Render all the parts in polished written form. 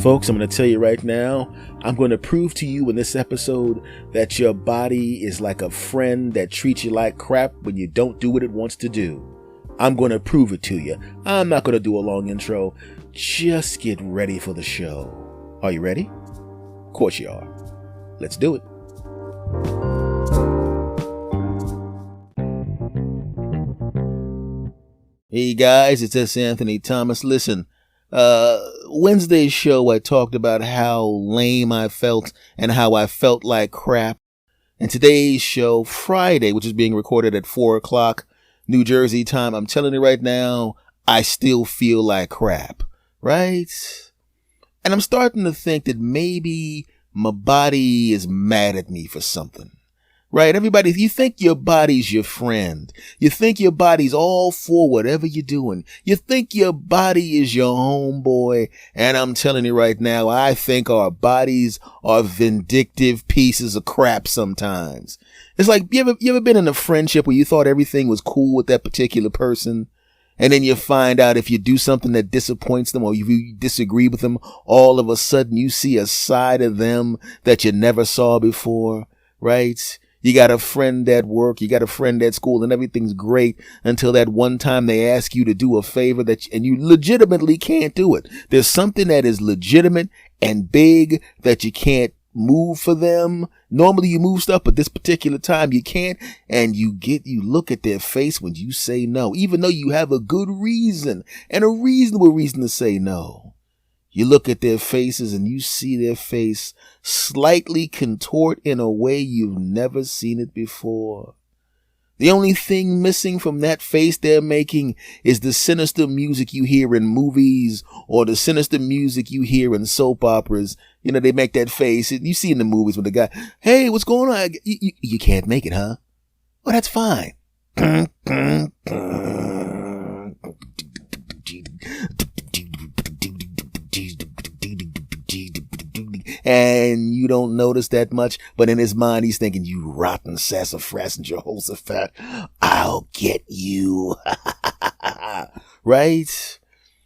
Folks, I'm going to tell you right now, I'm going to prove to you in this episode that your body is like a friend that treats you like crap when you don't do what it wants to do. I'm going to prove it to you. I'm not going to do a long intro. Just get ready for the show. Are you ready? Of course you are. Let's do it. Hey guys, it's Anthony Thomas. Listen, Wednesday's show I talked about how lame I felt and how I felt like crap. And today's show, Friday, which is being recorded at 4 o'clock New Jersey time, I'm telling you right now, I still feel like crap, right? And I'm starting to think that maybe my body is mad at me for something. Right? Everybody, you think your body's your friend. You think your body's all for whatever you're doing. You think your body is your homeboy. And I'm telling you right now, I think our bodies are vindictive pieces of crap sometimes. It's like, you ever been in a friendship where you thought everything was cool with that particular person? And then you find out if you do something that disappoints them or you disagree with them, all of a sudden you see a side of them that you never saw before, right? You got a friend at work, you got a friend at school, and everything's great until that one time they ask you to do a favor and you legitimately can't do it. There's something that is legitimate and big that you can't move for them. Normally you move stuff, but this particular time you can't, and you look at their face when you say no, even though you have a good reason and a reasonable reason to say no. You look at their faces and you see their face slightly contort in a way you've never seen it before. The only thing missing from that face they're making is the sinister music you hear in movies or the sinister music you hear in soap operas. You know, they make that face. You see in the movies with the guy, hey, what's going on? You can't make it, huh? Well, that's fine. And you don't notice that much, but in his mind, he's thinking, you rotten sassafras and Jehoshaphat, I'll get you. Right?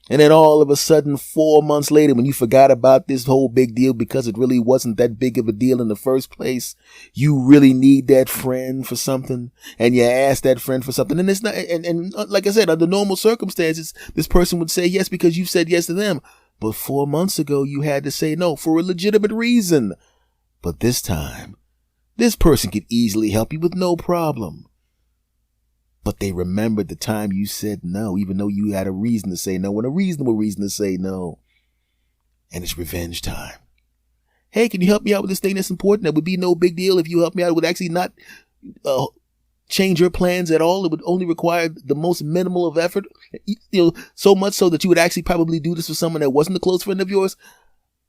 And then all of a sudden, 4 months later, when you forgot about this whole big deal because it really wasn't that big of a deal in the first place, you really need that friend for something, and you ask that friend for something, and it's not, and like I said, under normal circumstances, this person would say yes because you said yes to them. But 4 months ago, you had to say no for a legitimate reason. But this time, this person could easily help you with no problem. But they remembered the time you said no, even though you had a reason to say no and a reasonable reason to say no. And it's revenge time. Hey, can you help me out with this thing that's important? That would be no big deal if you help me out. It would actually not change your plans at all. It would only require the most minimal of effort, so much so that you would actually probably do this for someone that wasn't a close friend of yours.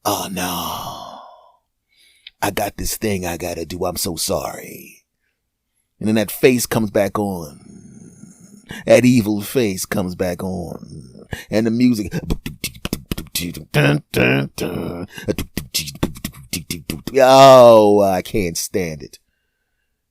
Oh no, I got this thing I gotta do. I'm so sorry. And then that face comes back on. That evil face comes back on. And the music. Oh, I can't stand it.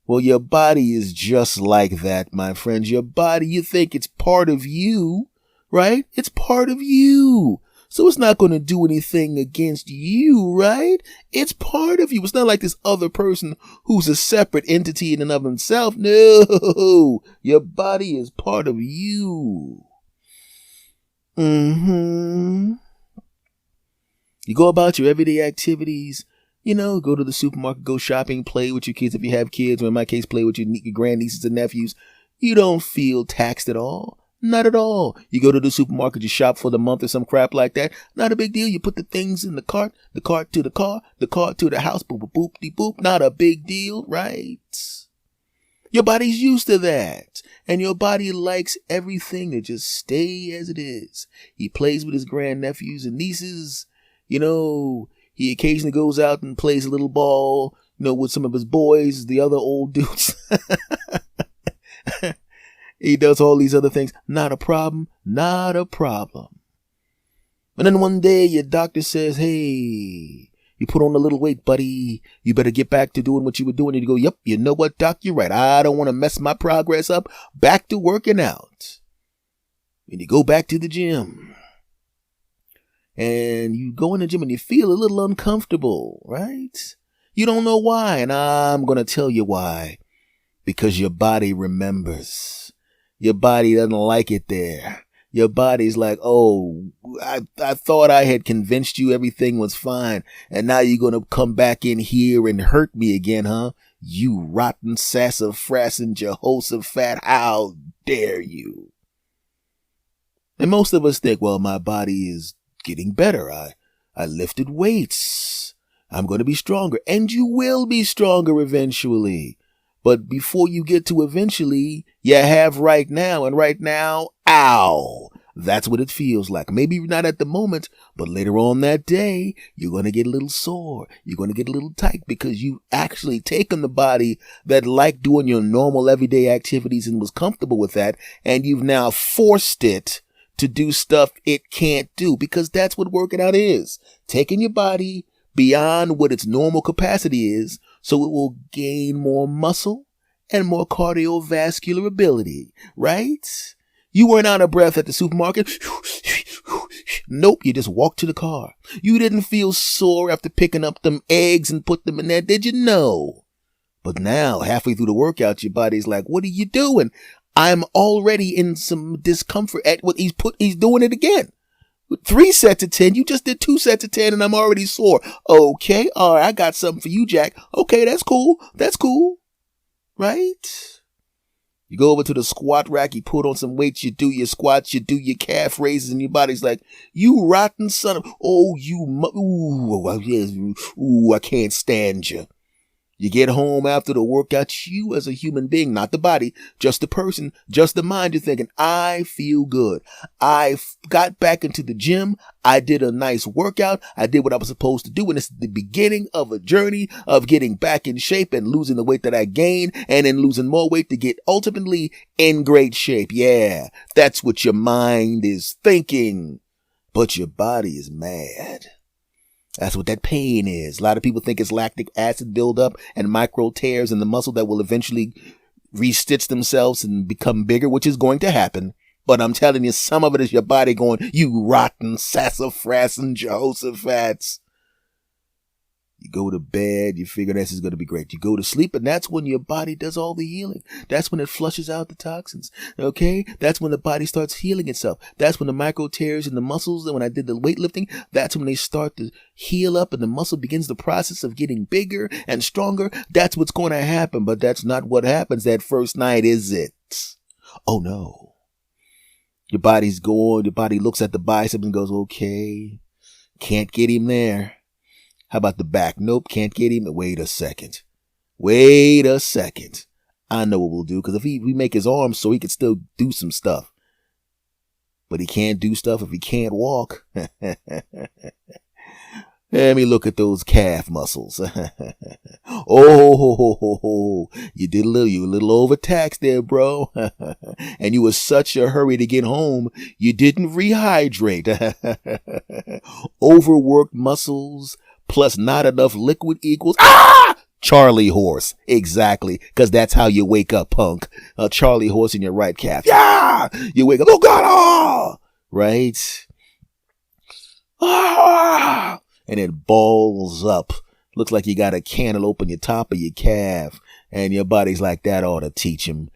Well, your body is just like that, my friends. Your body, you think it's part of you, right? It's part of you. So it's not going to do anything against you, right? It's part of you. It's not like this other person who's a separate entity in and of himself. No, your body is part of you. You go about your everyday activities. Go to the supermarket, go shopping, play with your kids if you have kids, or in my case, play with your grandnieces and nephews. You don't feel taxed at all. Not at all. You go to the supermarket, you shop for the month or some crap like that. Not a big deal. You put the things in the cart to the car to the house, boop, boop, boop, de boop. Not a big deal, right? Your body's used to that. And your body likes everything to just stay as it is. He plays with his grandnephews and nieces, He occasionally goes out and plays a little ball, with some of his boys, the other old dudes. He does all these other things. Not a problem. Not a problem. And then one day your doctor says, hey, you put on a little weight, buddy. You better get back to doing what you were doing. And you go, yep, you know what, doc? You're right. I don't want to mess my progress up. Back to working out. And you go back to the gym. and you go in the gym and you feel a little uncomfortable, right? You don't know why, and I'm going to tell you why. Because your body remembers. Your body doesn't like it there. Your body's like, oh, I thought I had convinced you everything was fine, and now you're going to come back in here and hurt me again, huh? You rotten sassafras Jehoshaphat, how dare you? And most of us think, well, my body is getting better. I lifted weights. I'm going to be stronger. And you will be stronger eventually. But before you get to eventually, you have right now. And right now, ow. That's what it feels like. Maybe not at the moment, but later on that day, you're going to get a little sore. You're going to get a little tight because you've actually taken the body that liked doing your normal everyday activities and was comfortable with that. And you've now forced it to do stuff it can't do, because that's what working out is. Taking your body beyond what its normal capacity is so it will gain more muscle and more cardiovascular ability, right? You weren't out of breath at the supermarket. Nope, you just walked to the car. You didn't feel sore after picking up them eggs and put them in there, did you? No. But now, halfway through the workout, your body's like, what are you doing? I'm already in some discomfort at what he's doing it again. 3 sets of 10. You just did 2 sets of 10 and I'm already sore. Okay. All right. I got something for you, Jack. Okay. That's cool. That's cool. Right? You go over to the squat rack. You put on some weights. You do your squats. You do your calf raises and your body's like, you rotten son of, I can't stand you. You get home after the workout, you as a human being, not the body, just the person, just the mind, you're thinking, I feel good. I got back into the gym. I did a nice workout. I did what I was supposed to do. And it's the beginning of a journey of getting back in shape and losing the weight that I gained and then losing more weight to get ultimately in great shape. Yeah, that's what your mind is thinking, but your body is mad. That's what that pain is. A lot of people think it's lactic acid buildup and micro tears in the muscle that will eventually restitch themselves and become bigger, which is going to happen. But I'm telling you, some of it is your body going, you rotten sassafras and Jehoshaphat. You go to bed, you figure this is going to be great. You go to sleep, and that's when your body does all the healing. That's when it flushes out the toxins. Okay? That's when the body starts healing itself. That's when the micro tears in the muscles, and when I did the weightlifting, that's when they start to heal up and the muscle begins the process of getting bigger and stronger. That's what's going to happen, but that's not what happens that first night, is it? Oh no. Your body looks at the bicep and goes, okay, can't get him there. How about the back? Nope, can't get him. Wait a second. I know what we'll do, because if we make his arms so he can still do some stuff. But he can't do stuff if he can't walk. Let me look at those calf muscles. You were a little overtaxed there, bro. And you were such a hurry to get home, you didn't rehydrate. Overworked muscles plus not enough liquid equals Charlie horse. Exactly. Because that's how you wake up, punk. A Charlie horse in your right calf. Yeah! You wake up. Oh, God! Right? And it balls up. Looks like you got a cantaloupe on your top of your calf. And your body's like, that ought to teach him.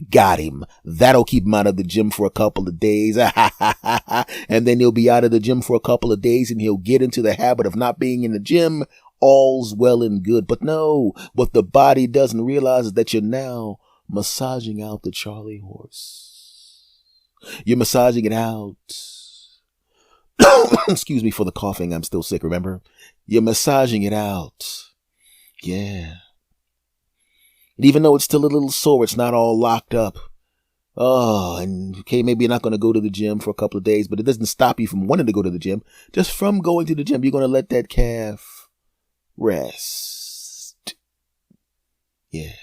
Got him. That'll keep him out of the gym for a couple of days. And then he'll be out of the gym for a couple of days and he'll get into the habit of not being in the gym. All's well and good. But no, what the body doesn't realize is that you're now massaging out the Charlie horse. You're massaging it out. Excuse me for the coughing. I'm still sick, remember? You're massaging it out. Yeah. And even though it's still a little sore, it's not all locked up. Oh, and okay, maybe you're not going to go to the gym for a couple of days, but it doesn't stop you from wanting to go to the gym. Just from going to the gym, you're going to let that calf rest. Yeah.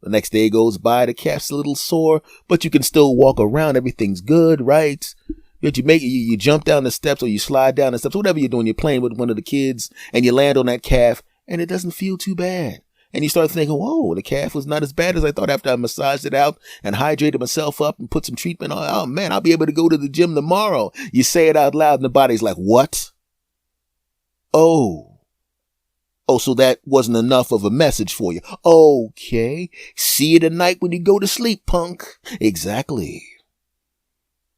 The next day goes by, the calf's a little sore, but you can still walk around. Everything's good, right? But you jump down the steps or you slide down the steps, whatever you're doing, you're playing with one of the kids and you land on that calf and it doesn't feel too bad. And you start thinking, whoa, the calf was not as bad as I thought after I massaged it out and hydrated myself up and put some treatment on. Oh man, I'll be able to go to the gym tomorrow. You say it out loud and the body's like, what? Oh, so that wasn't enough of a message for you. Okay. See you tonight when you go to sleep, punk. Exactly.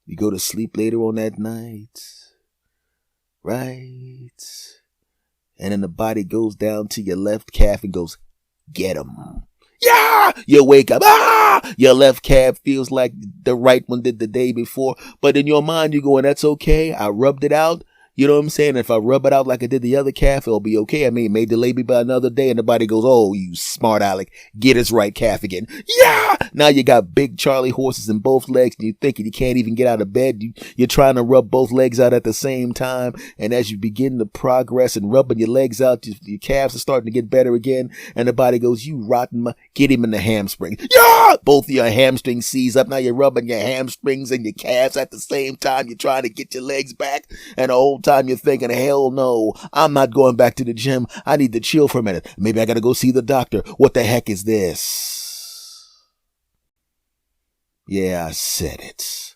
You go to sleep later on that night. Right. And then the body goes down to your left calf and goes, get him. Yeah! You wake up. Ah! Your left calf feels like the right one did the day before. But in your mind, you're going, that's okay. I rubbed it out. You know what I'm saying? If I rub it out like I did the other calf, it'll be okay. I mean, it may delay me by another day. And the body goes, oh, you smart Alec. Get his right calf again. Yeah! Now you got big Charlie horses in both legs and you're thinking you can't even get out of bed. You're trying to rub both legs out at the same time. And as you begin to progress and rubbing your legs out, your calves are starting to get better again. And the body goes, you rotten, get him in the hamstring. Yeah! Both of your hamstrings seize up. Now you're rubbing your hamstrings and your calves at the same time. You're trying to get your legs back. And the whole time you're thinking, hell no, I'm not going back to the gym. I need to chill for a minute. Maybe I got to go see the doctor. What the heck is this? Yeah, I said it.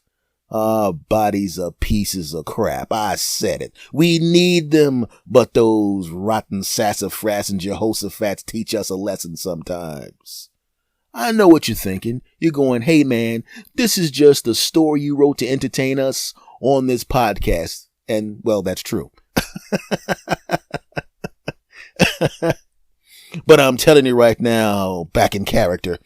Our bodies are pieces of crap. I said it. We need them, but those rotten sassafras and Jehoshaphat's teach us a lesson sometimes. I know what you're thinking. You're going, hey man, this is just a story you wrote to entertain us on this podcast. And, well, that's true. But I'm telling you right now, back in character.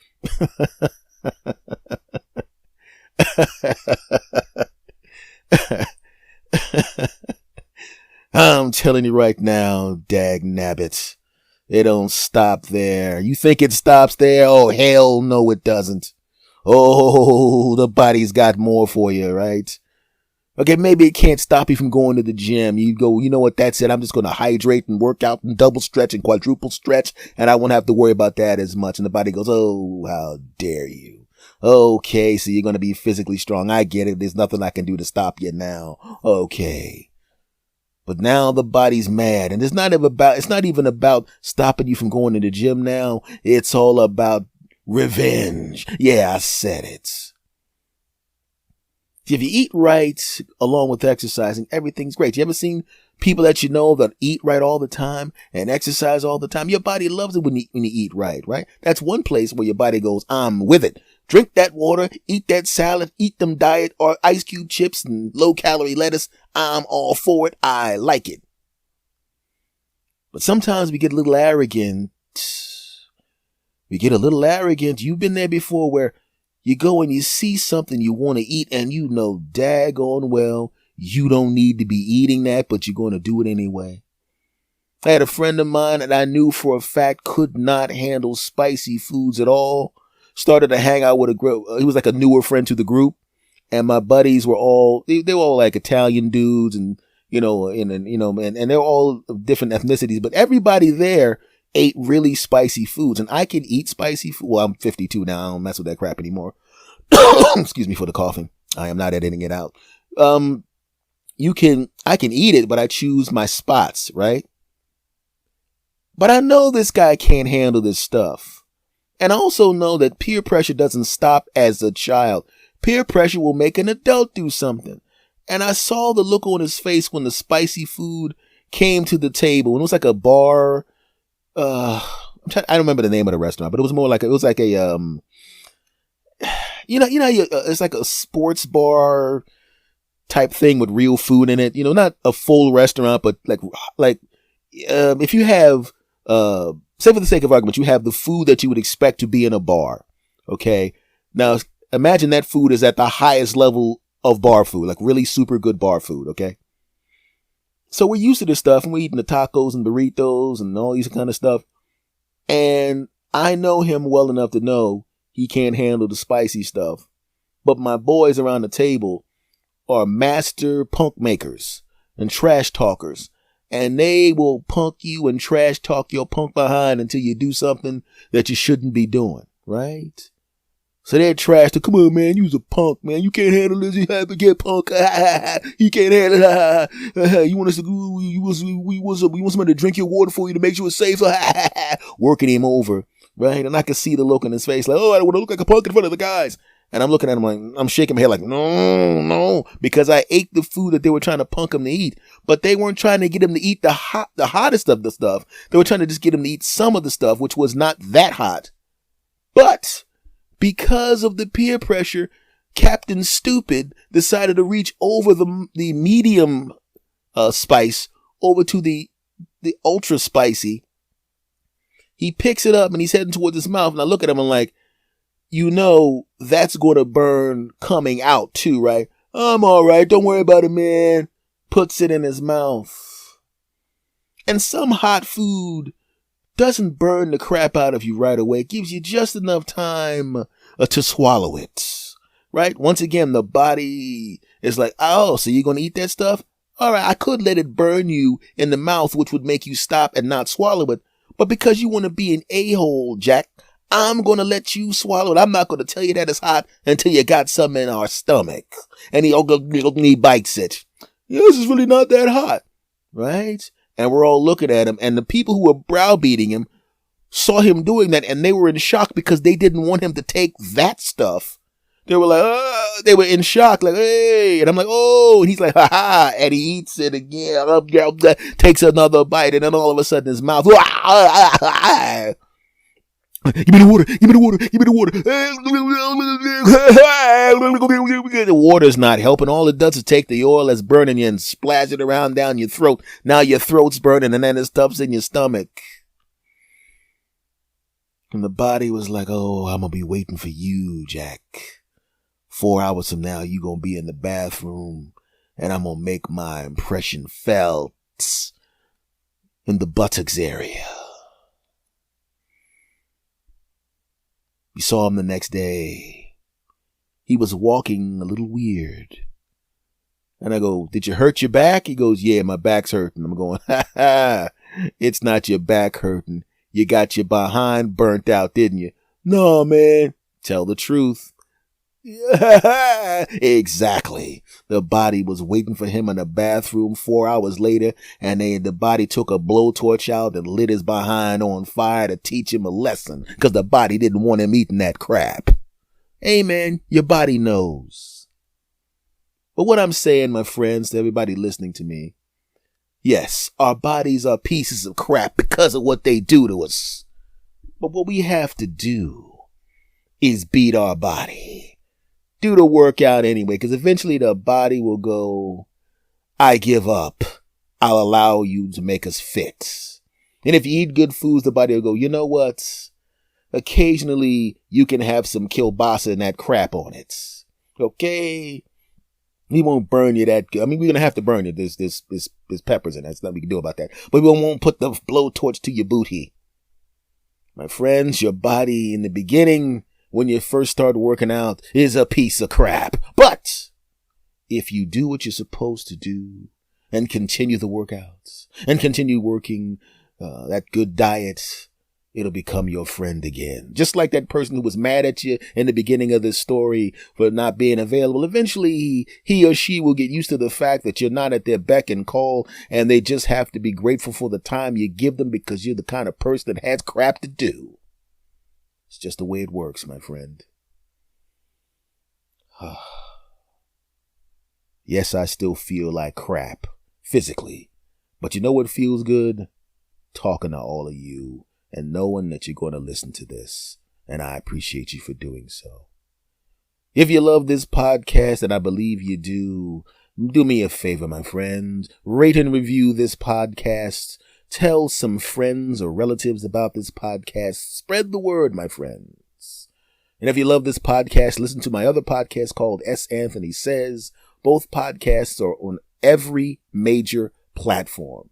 I'm telling you right now, dag nabbit. It don't stop there. You think it stops there? Oh, hell no, it doesn't. Oh, the body's got more for you, right? Okay, maybe it can't stop you from going to the gym. You go, you know what, that's it. I'm just going to hydrate and work out and double stretch and quadruple stretch, and I won't have to worry about that as much. And the body goes, oh, how dare you. Okay, so you're going to be physically strong. I get it. There's nothing I can do to stop you now. Okay. But now the body's mad, and it's not even about stopping you from going to the gym now. It's all about revenge. Yeah, I said it. If you eat right along with exercising, everything's great. You ever seen people that you know that eat right all the time and exercise all the time? Your body loves it when you eat right? That's one place where your body goes, I'm with it. Drink that water, eat that salad, eat them diet or ice cube chips and low calorie lettuce. I'm all for it. I like it. But sometimes we get a little arrogant. You've been there before where you go and you see something you want to eat and you know daggone well you don't need to be eating that, but you're going to do it anyway. I had a friend of mine that I knew for a fact could not handle spicy foods at all. Started to hang out with a group. He was like a newer friend to the group. And my buddies were all, they were all like Italian dudes and, and they're all of different ethnicities, but everybody there ate really spicy foods, and I can eat spicy food. Well, I'm 52 now. I don't mess with that crap anymore. Excuse me for the coughing. I am not editing it out. I can eat it, but I choose my spots, right? But I know this guy can't handle this stuff. And I also know that peer pressure doesn't stop as a child. Peer pressure will make an adult do something. And I saw the look on his face when the spicy food came to the table. And it was like a bar. I don't remember the name of the restaurant, but it was more like it's like a sports bar type thing with real food in it. Not a full restaurant, but if you have, say for the sake of argument, you have the food that you would expect to be in a bar. Okay. Now imagine that food is at the highest level of bar food, like really super good bar food. Okay. So we're used to this stuff and we're eating the tacos and burritos and all these kind of stuff. And I know him well enough to know he can't handle the spicy stuff. But my boys around the table are master punk makers and trash talkers. And they will punk you and trash talk your punk behind until you do something that you shouldn't be doing, right? So they're trash to, come on, man, you's a punk, man. You can't handle this. You have to get punk. You can't handle it. You want us to go, we want somebody to drink your water for you to make sure it's safe. Working him over, right? And I can see the look on his face like, oh, I don't want to look like a punk in front of the guys. And I'm looking at him like, I'm shaking my head like, no, because I ate the food that they were trying to punk him to eat. But they weren't trying to get him to eat the hottest of the stuff. They were trying to just get him to eat some of the stuff, which was not that hot. But because of the peer pressure, Captain Stupid decided to reach over the medium spice over to the ultra spicy. He picks it up and he's heading towards his mouth. And I look at him and I'm like, you know, that's going to burn coming out too, right? I'm all right. Don't worry about it, man. Puts it in his mouth. And some hot food doesn't burn the crap out of you right away. It gives you just enough time to swallow it, right? Once again, the body is like, oh, so you're going to eat that stuff? All right, I could let it burn you in the mouth, which would make you stop and not swallow it. But because you want to be an a-hole, Jack, I'm going to let you swallow it. I'm not going to tell you that it's hot until you got something in our stomach. And he bites it. Yeah, this is really not that hot, right? And we're all looking at him. And the people who were browbeating him saw him doing that. And they were in shock because they didn't want him to take that stuff. They were like, they were in shock, like, hey. And I'm like, oh. And he's like, ha ha. And he eats it again. Takes another bite. And then all of a sudden his mouth, give me the water, give me the water, give me the water. The water's not helping. All it does is take the oil that's burning you and splash it around down your throat. Now your throat's burning and then it stuff's in your stomach. And the body was like, oh, I'm going to be waiting for you, Jack. 4 hours from now, you going to be in the bathroom and I'm going to make my impression felt in the buttocks area. We saw him the next day. He was walking a little weird. And I go, did you hurt your back? He goes, yeah, my back's hurting. I'm going, ha ha, it's not your back hurting. You got your behind burnt out, didn't you? No, man. Tell the truth. Exactly. The body was waiting for him in the bathroom 4 hours later, and the body took a blowtorch out and lit his behind on fire to teach him a lesson, because the body didn't want him eating that crap. Hey, man, your body knows. But what I'm saying, my friends, to everybody listening to me, yes, our bodies are pieces of crap because of what they do to us. But what we have to do is beat our body. Do the workout anyway, because eventually the body will go, I give up. I'll allow you to make us fit. And if you eat good foods, the body will go, you know what? Occasionally you can have some kielbasa and that crap on it. Okay? We won't burn you that good. I mean, we're going to have to burn it. There's peppers in it. There's nothing we can do about that. But we won't put the blowtorch to your booty. My friends, your body in the beginning, when you first start working out, is a piece of crap. But if you do what you're supposed to do and continue the workouts and continue working that good diet, it'll become your friend again. Just like that person who was mad at you in the beginning of this story for not being available. Eventually, he or she will get used to the fact that you're not at their beck and call, and they just have to be grateful for the time you give them because you're the kind of person that has crap to do. It's just the way it works, my friend. Yes, I still feel like crap physically, but you know what feels good? Talking to all of you and knowing that you're going to listen to this, and I appreciate you for doing so. If you love this podcast, and I believe you do me a favor, my friends. Rate and review this podcast. Tell some friends or relatives about this podcast. Spread the word, my friends. And if you love this podcast, listen to my other podcast called S. Anthony Says. Both podcasts are on every major platform.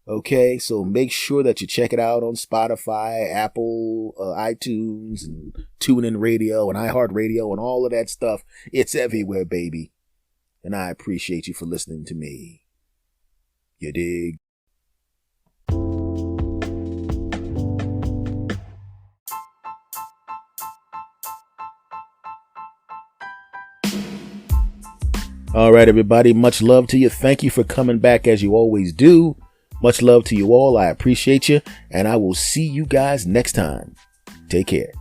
Okay, so make sure that you check it out on Spotify, Apple, iTunes, and TuneIn Radio, and iHeartRadio, and all of that stuff. It's everywhere, baby. And I appreciate you for listening to me. You dig? All right, everybody. Much love to you. Thank you for coming back as you always do. Much love to you all. I appreciate you. And I will see you guys next time. Take care.